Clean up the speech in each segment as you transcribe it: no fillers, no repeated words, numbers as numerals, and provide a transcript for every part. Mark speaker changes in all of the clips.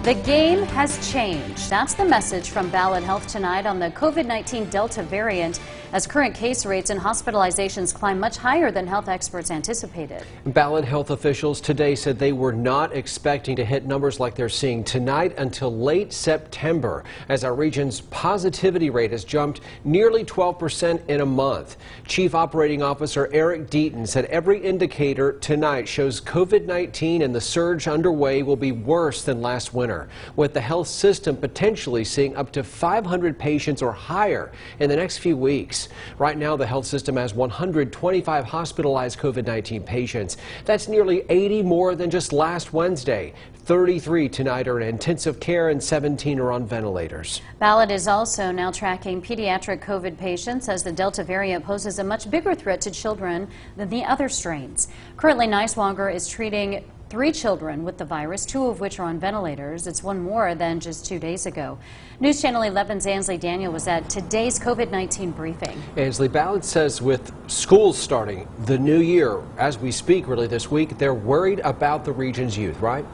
Speaker 1: The game has changed. That's the message from Ballad Health tonight on the COVID-19 Delta variant, as current case rates and hospitalizations climb much higher than health experts anticipated.
Speaker 2: Ballad Health officials today said they were not expecting to hit numbers like they're seeing tonight until late September, as our region's positivity rate has jumped nearly 12% in a month. Chief Operating Officer Eric Deaton said every indicator tonight shows COVID-19 and the surge underway will be worse than last winter, with the health system potentially seeing up to 500 patients or higher in the next few weeks. Right now, the health system has 125 hospitalized COVID-19 patients. That's nearly 80 more than just last Wednesday. 33 tonight are in intensive care and 17 are on ventilators.
Speaker 1: Ballad is also now tracking pediatric COVID patients, as the Delta variant poses a much bigger threat to children than the other strains. Currently, Niswonger is treating 3 children with the virus, 2 of which are on ventilators. It's one more than just 2 days ago. News Channel 11's Ansley Daniel was at today's COVID-19 briefing.
Speaker 2: Ansley, Ballad says with schools starting the new year, as we speak really this week, they're worried about the region's youth, right?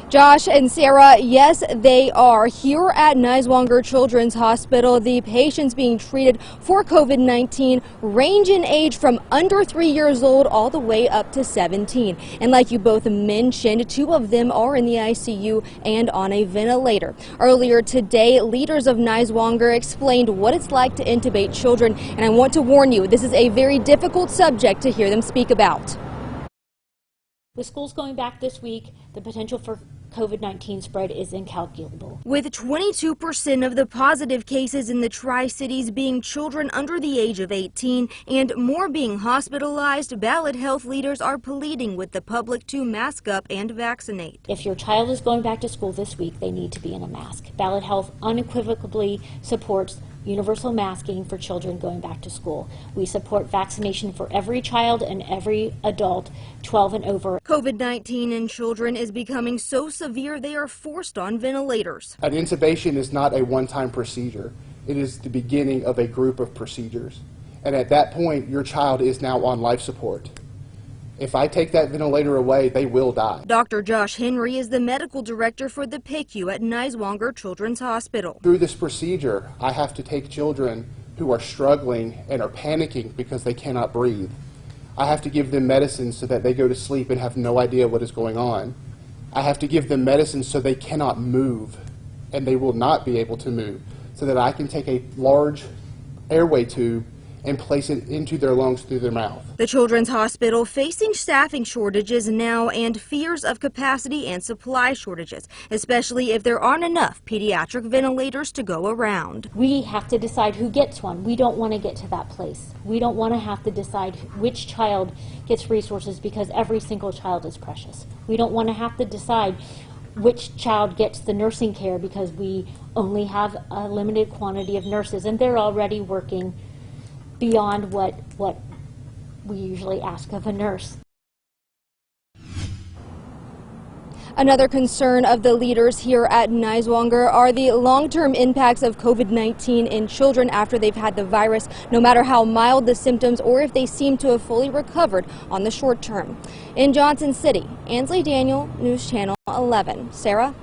Speaker 3: Josh and Sarah, yes, they are. Here at Niswonger Children's Hospital, the patients being treated for COVID-19 range in age from under 3 years old all the way up to 17. And like you both mentioned, 2 of them are in the ICU and on a ventilator. Earlier today, leaders of Niswonger explained what it's like to intubate children. And I want to warn you, this is a very difficult subject to hear them speak about.
Speaker 4: With schools going back this week, the potential for COVID-19 spread is incalculable.
Speaker 3: With 22% of the positive cases in the Tri-Cities being children under the age of 18 and more being hospitalized, Ballad Health leaders are pleading with the public to mask up and vaccinate.
Speaker 4: If your child is going back to school this week, they need to be in a mask. Ballad Health unequivocally supports universal masking for children going back to school. We support vaccination for every child and every adult 12 and over.
Speaker 3: COVID-19 in children is becoming so severe they are forced on ventilators.
Speaker 5: An intubation is not a one-time procedure. It is the beginning of a group of procedures. And at that point, your child is now on life support. If I take that ventilator away, they will die.
Speaker 3: Dr. Josh Henry is the medical director for the PICU at Niswonger Children's Hospital.
Speaker 5: Through this procedure, I have to take children who are struggling and are panicking because they cannot breathe. I have to give them medicine so that they go to sleep and have no idea what is going on. I have to give them medicine so they cannot move, and they will not be able to move, so that I can take a large airway tube and place it into their lungs through their mouth.
Speaker 3: The Children's Hospital facing staffing shortages now and fears of capacity and supply shortages, especially if there aren't enough pediatric ventilators to go around.
Speaker 4: We have to decide who gets one. We don't want to get to that place. We don't want to have to decide which child gets resources, because every single child is precious. We don't want to have to decide which child gets the nursing care, because we only have a limited quantity of nurses, and they're already working beyond what we usually ask of a nurse.
Speaker 3: Another concern of the leaders here at Niswonger are the long-term impacts of COVID-19 in children after they've had the virus, no matter how mild the symptoms or if they seem to have fully recovered on the short term. In Johnson City, Ansley Daniel, News Channel 11. Sarah?